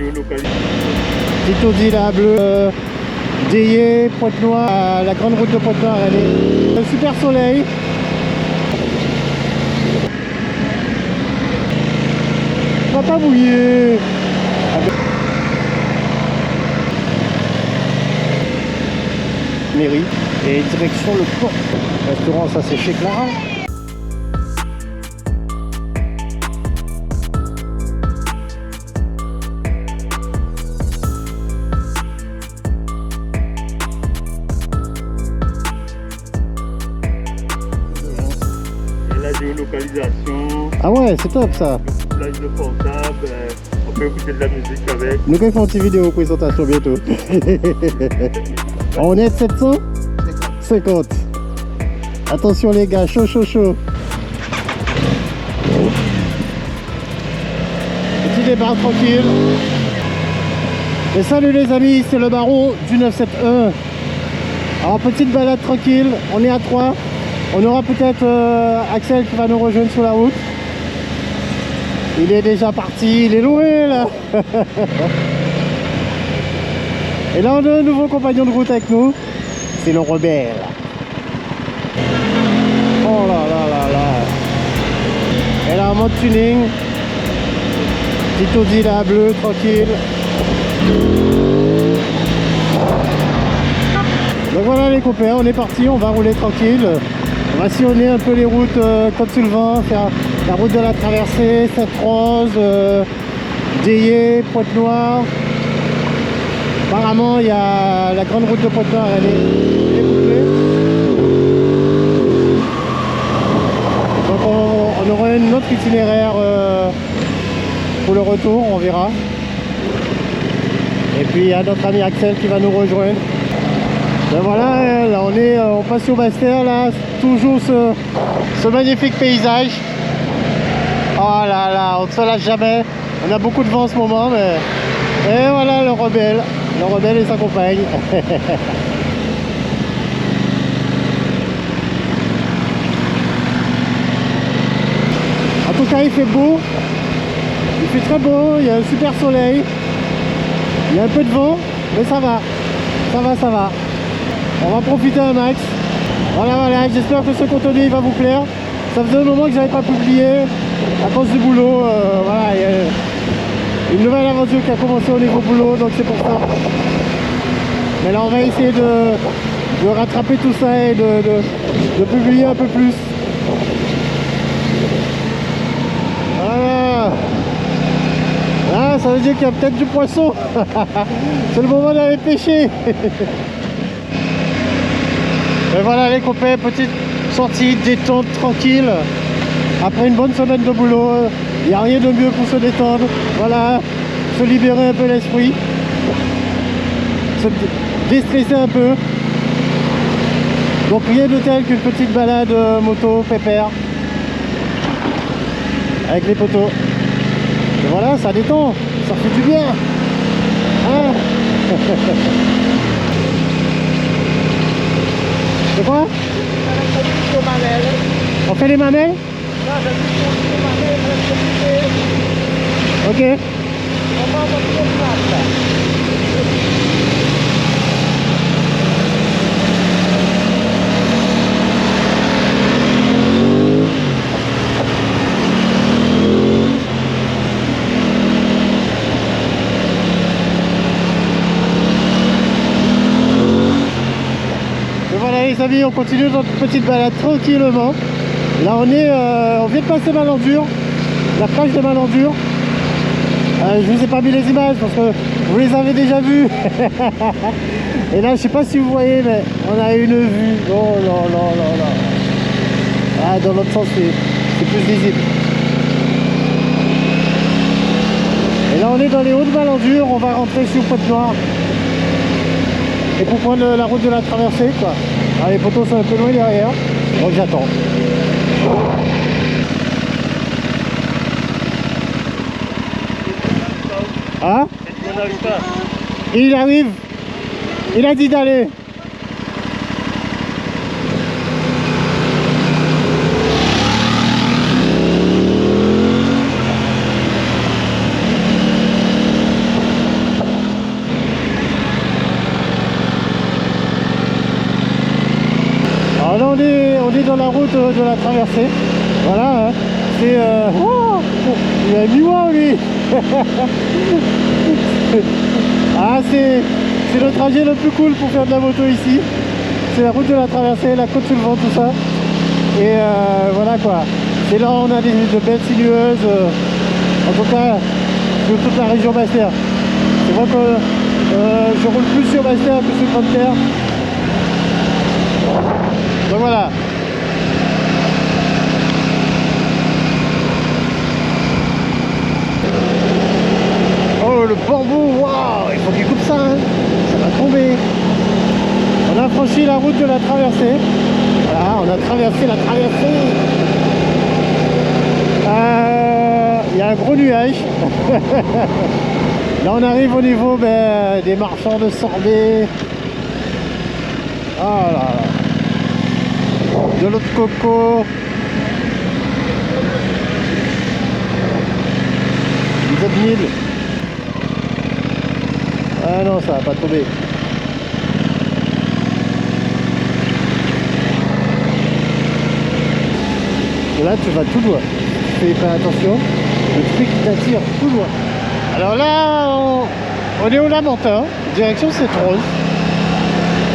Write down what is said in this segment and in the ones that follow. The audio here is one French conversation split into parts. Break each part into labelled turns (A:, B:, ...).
A: géolocalisation.
B: Petite Audi là, bleu, Délié, Pointe-Noire, la grande route de Pointe-Noire, elle est un super soleil. On va pas mouiller. Mairie et direction le port. Restaurant, ça c'est chez Clara.
A: Et la géolocalisation,
B: Ah ouais, c'est top ça.
A: le plage de portable, on peut écouter de la musique avec.
B: Nous allons faire une petite vidéo présentation bientôt. On est 700 50. Attention les gars, chaud, chaud, chaud. Petit départ tranquille. Et salut les amis, c'est le baron du 971. Alors petite balade tranquille, on est à 3. On aura peut-être Axel qui va nous rejoindre sur la route. Il est déjà parti, il est loin là. Et là on a un nouveau compagnon de route avec nous. C'est le rebelle. Oh là là là là. Elle a un mode tuning. Petite Audi là, bleu, tranquille. Donc voilà les copains, on est parti, on va rouler tranquille. On va sillonner un peu les routes Côte-Sylvain, faire la route de la traversée, Sainte-Rose, Délié, Pointe-Noire. Apparemment il y a la grande route de Pointe-Noire, elle est bouclée. Donc on aura un autre itinéraire pour le retour, on verra. Et puis il y a notre ami Axel qui va nous rejoindre. Ben voilà, là on passe sur Bastère, là, toujours ce magnifique paysage. Oh là là, on ne se lâche jamais. On a beaucoup de vent en ce moment, mais... Et voilà le rebelle et sa compagne. En tout cas, il fait beau. Il fait très beau, il y a un super soleil. Il y a un peu de vent, mais ça va. Ça va. On va profiter un max. Voilà, j'espère que ce contenu il va vous plaire. Ça faisait un moment que j'avais pas publié à cause du boulot. Voilà, il y a une nouvelle aventure qui a commencé au niveau boulot, donc c'est pour ça. Mais là on va essayer de rattraper tout ça et de publier un peu plus. Voilà. Ah, ça veut dire qu'il y a peut-être du poisson. C'est le moment d'aller pêcher. Et voilà les copains, petite sortie détente tranquille. Après une bonne semaine de boulot, il n'y a rien de mieux pour se détendre. Voilà, se libérer un peu l'esprit, se déstresser un peu. Donc rien de tel qu'une petite balade moto pépère avec les poteaux. Et voilà, ça détend, ça fait du bien. Hein? C'est quoi? On fait les mamelles? Ok. Voilà les amis, on continue notre petite balade tranquillement. Là on vient de passer Malandure, la plage de Malandure. Je vous ai pas mis les images parce que vous les avez déjà vues. Et là je sais pas si vous voyez, mais on a une vue. Oh là là là là. Ah, dans l'autre sens c'est plus visible. Et là on est dans les hauts de Malandure, on va rentrer sur Pointe-Noire. Et pour prendre la route de la traversée quoi. Ah, les poteaux sont un peu loin derrière, donc j'attends. Hein? Il arrive. Il a dit d'aller. dans la route de la traversée. Voilà, hein. C'est... Oh, il a mis moi, lui. Ah, c'est le trajet le plus cool pour faire de la moto ici. C'est la route de la traversée, la côte sur le vent, tout ça. Et voilà quoi. C'est là où on a de belles sinueuses. En tout cas, sur toute la région Basse-Terre. C'est vrai que je roule plus sur Basse-Terre que sur Grande-Terre. Donc voilà. Oh, le bambou, waouh, il faut qu'il coupe ça, hein. Ça va tomber. On a franchi la route de la traversée. Voilà, on a traversé la traversée. Il y a un gros nuage. Là, on arrive au niveau des marchands de sorbet. Oh là là. De l'eau de coco. Vous êtes 1000. Ah non, ça va pas tomber. Et là, tu vas tout droit. Tu fais pas attention. Le truc t'attire tout droit. Alors là, on est au Lamentin, direction Cette-Rose.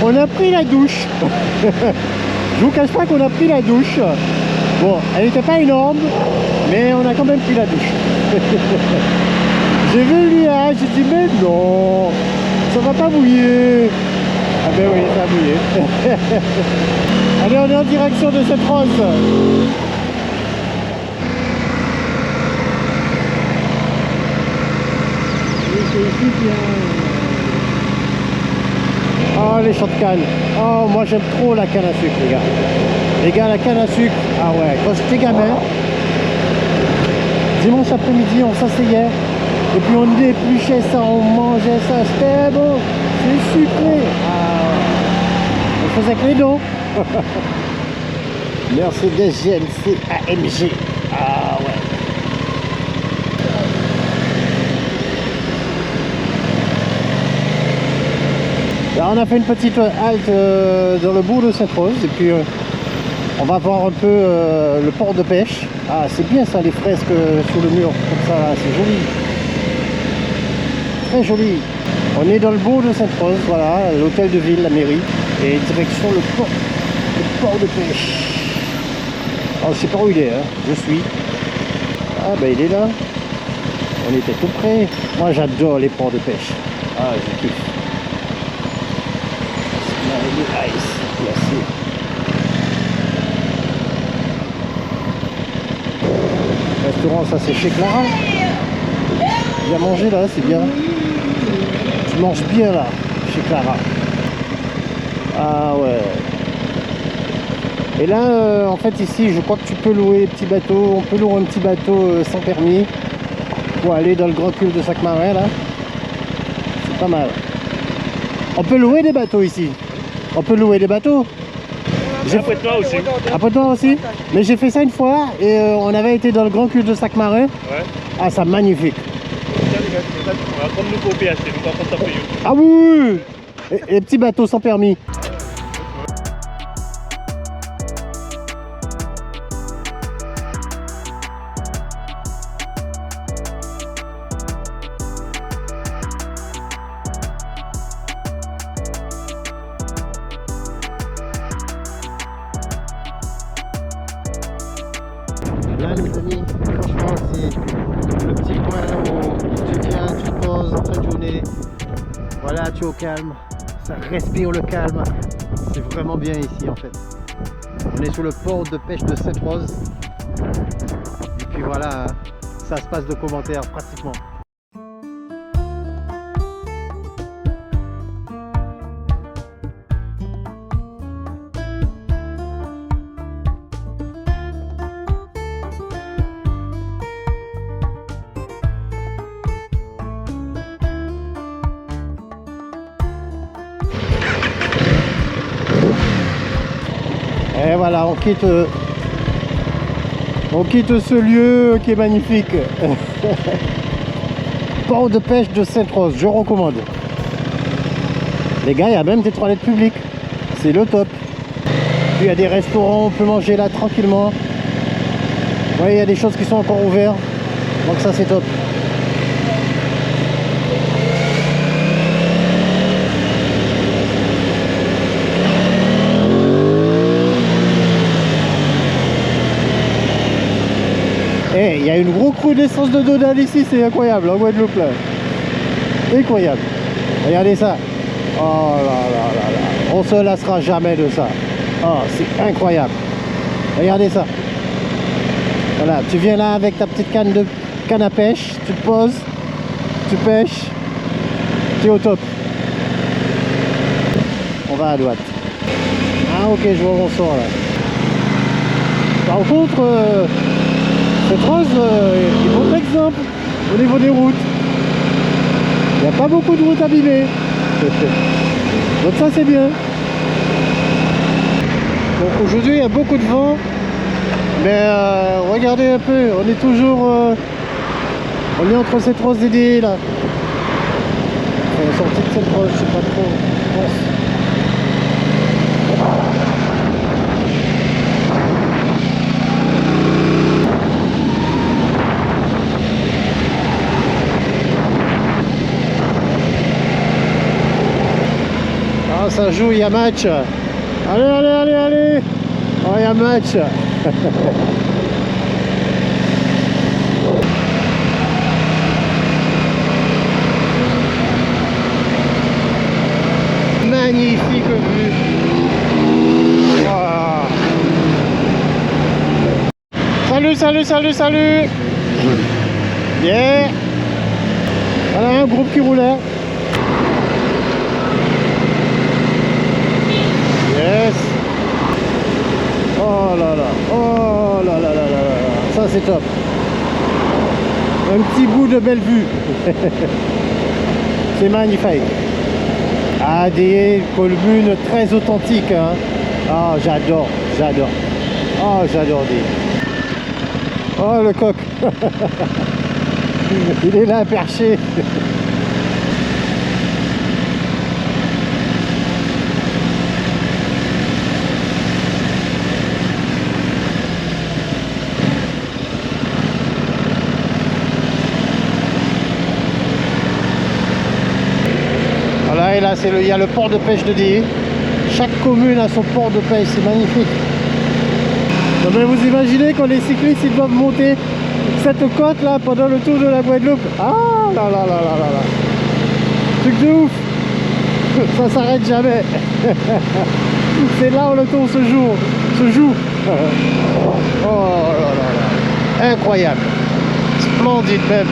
B: On a pris la douche. Je vous cache pas qu'on a pris la douche. Bon, elle n'était pas énorme, mais on a quand même pris la douche. J'ai vu le nuage, j'ai dit mais non, ça va pas mouiller. Ah ben oui, ça a mouillé. Allez, on est en direction de Cette-Rose. Oh, les champs de canne. Oh, moi j'aime trop la canne à sucre, les gars. Les gars, la canne à sucre. Ah ouais, quand j'étais gamin, dimanche après-midi, on s'asseyait. Et puis on épluchait ça, on mangeait ça. C'était bon. C'est sucré. Ah, on faisait que les dons. Mercedes GLC AMG. Ah ouais. Là, on a fait une petite halte dans le bourg de Cette-Rose et puis on va voir un peu le port de pêche. Ah, c'est bien ça, les fresques sur le mur, comme ça, c'est joli. Très joli. On est dans le bourg de Cette-Rose, voilà, l'hôtel de ville, la mairie, et direction le port de pêche. Alors, je sais pas où il est, hein. Je suis. Ah, ben il est là. On était tout près. Moi, j'adore les ports de pêche. Ah, je kiffe. Restaurant, ça c'est chez Clara. Bien manger là, c'est bien. Tu manges bien là, chez Clara. Ah ouais. Et là, en fait ici, je crois que tu peux louer des petits bateaux. On peut louer un petit bateau sans permis pour aller dans le grand cul de Sac-Marin là. C'est pas mal. On peut louer des bateaux ici. On peut louer des bateaux.
A: Après toi aussi.
B: Après toi aussi. Mais j'ai fait ça une fois et on avait été dans le grand cul de Sac-Marin.
A: Ouais.
B: Ah, c'est magnifique.
A: Tiens les gars, on va prendre nous pour PHC, nous pas prendre ta paye.
B: Ah oui. Et les petits bateaux sans permis. Là les amis, franchement c'est le petit coin où tu viens, tu te poses en fin de journée. Voilà, tu es au calme, ça respire le calme. C'est vraiment bien ici en fait. On est sur le port de pêche de Cette-Rose. Et puis voilà, ça se passe de commentaires pratiquement. Et voilà, on quitte ce lieu qui est magnifique. Port de pêche de Cette-Rose, je recommande. Les gars, il y a même des toilettes publiques. C'est le top. Puis il y a des restaurants, on peut manger là tranquillement. Vous voyez, il y a des choses qui sont encore ouvertes. Donc ça c'est top. Eh, il y a une grosse recrudescence de dodane ici, c'est incroyable, en Guadeloupe là. Incroyable. Regardez ça. Oh là là là là. On se lassera jamais de ça. Oh, c'est incroyable. Regardez ça. Voilà, tu viens là avec ta petite canne à pêche, tu te poses, tu pêches, tu es au top. On va à droite. Ah ok, je vois où on sort là. Par contre, cette rose est bon exemple au niveau des routes. Il n'y a pas beaucoup de routes abîmées. Donc ça c'est bien. Donc aujourd'hui il y a beaucoup de vent. Mais regardez un peu, on est toujours on est entre cette rose d'idée là. On est sorti de cette rose, je sais pas trop. Je pense. Ah ça joue, il y a match. Allez, allez, allez, allez. Oh il y a match. Magnifique vue. Wow. Salut, salut, salut, salut. Yeah. Voilà un groupe qui roulait. Yes. Oh là là, oh là là là là là, ça c'est top. Un petit bout de belle vue. C'est magnifique. Ah, des communes très authentiques. Hein. Ah, j'adore, j'adore. Oh, j'adore des. Oh, le coq. Il est là perché. Et là, il y a le port de pêche de Die. Chaque commune a son port de pêche, c'est magnifique. Non, mais vous imaginez quand les cyclistes ils doivent monter cette côte là pendant le tour de la Guadeloupe. Ah là là là là là là. Truc de ouf. Ça s'arrête jamais. C'est là où le tour se joue. Oh là là là. Incroyable. Splendide même.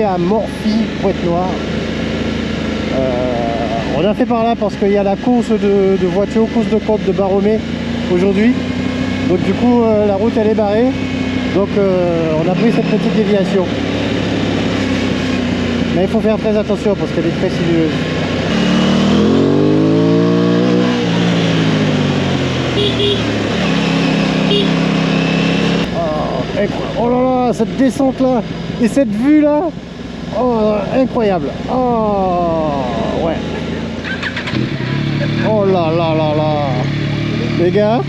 B: À Morphie, Pointe-Noire. On a fait par là parce qu'il y a la course de voitures, course de côte de Baromé aujourd'hui. Donc du coup la route elle est barrée. Donc on a pris cette petite déviation. Mais il faut faire très attention parce qu'elle est très sinueuse. Oh là là, cette descente là et cette vue là. Oh, incroyable. Oh, ouais. Oh là là là là. Les gars.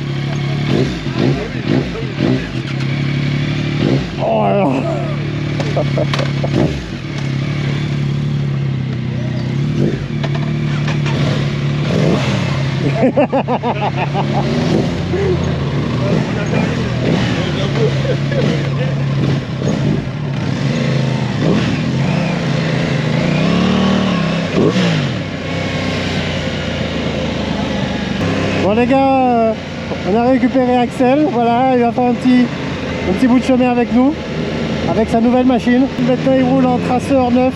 B: Oh là là. Bon les gars, on a récupéré Axel, voilà, il va faire un petit bout de chemin avec nous, avec sa nouvelle machine. Maintenant il roule en traceur 9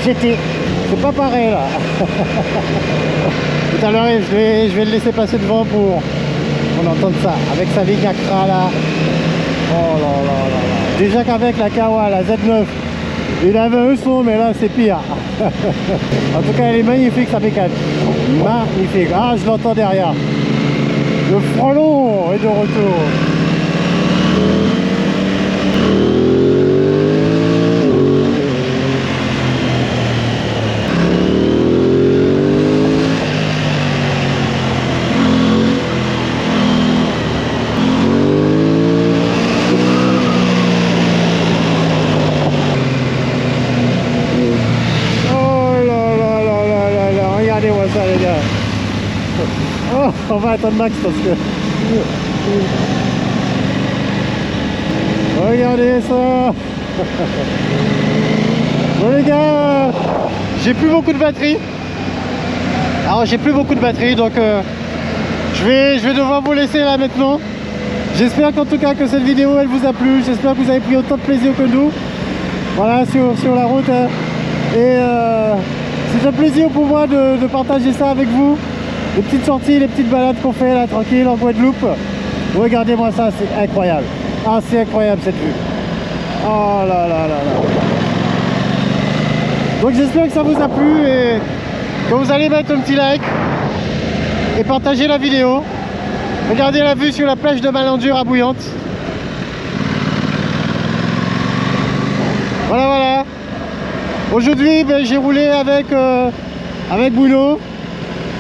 B: GT. C'est pas pareil là. Tout à l'heure, je vais le laisser passer devant pour qu'on entende ça. Avec sa ligne Acra là. Oh là là là là. Déjà qu'avec la Kawa, la Z9, il avait un son, mais là c'est pire. En tout cas, elle est magnifique sa bécane. Magnifique. Ah, je l'entends derrière. Le frelon est de retour. Oh, on va attendre Max parce que... Regardez ça. Bon les gars, j'ai plus beaucoup de batterie. Alors j'ai plus beaucoup de batterie, donc je vais devoir vous laisser là maintenant. J'espère qu'en tout cas que cette vidéo elle vous a plu. J'espère que vous avez pris autant de plaisir que nous. Voilà, sur la route. Et c'est un plaisir pour moi de partager ça avec vous. Les petites sorties, les petites balades qu'on fait là tranquille en Guadeloupe. Regardez-moi ça, c'est incroyable. Ah, c'est incroyable cette vue. Oh là là là là. Donc j'espère que ça vous a plu et que vous allez mettre un petit like et partager la vidéo. Regardez la vue sur la plage de Malandure à Bouillante. Voilà, voilà. Aujourd'hui, ben, j'ai roulé avec Bruno,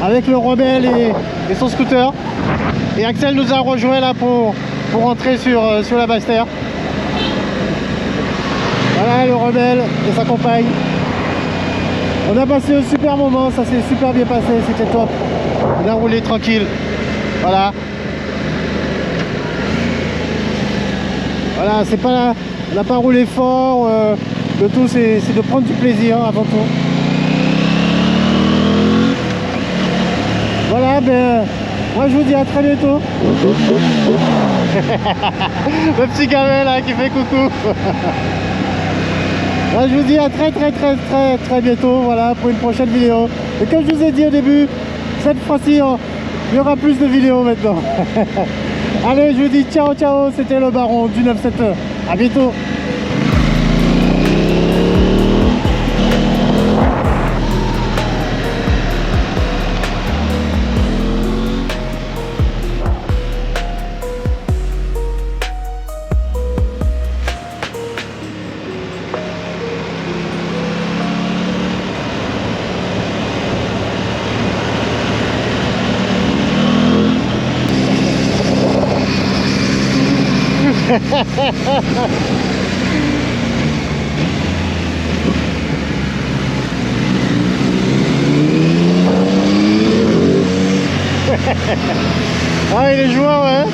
B: avec le Rebelle et son scooter. Et Axel nous a rejoint là pour rentrer sur la basse terre. Voilà le Rebelle et sa compagne. On a passé un super moment, ça s'est super bien passé, c'était top. On a roulé tranquille. Voilà. Voilà, c'est pas, on n'a pas roulé fort. Le tout c'est de prendre du plaisir avant tout. Voilà, ben moi je vous dis à très bientôt. Le petit gamin là qui fait coucou. Là, je vous dis à très bientôt, voilà, pour une prochaine vidéo. Et comme je vous ai dit au début, cette fois-ci il y aura plus de vidéos maintenant. Allez, je vous dis ciao ciao, c'était le Baron du 971. À bientôt. Ah, il est joueur, ouais.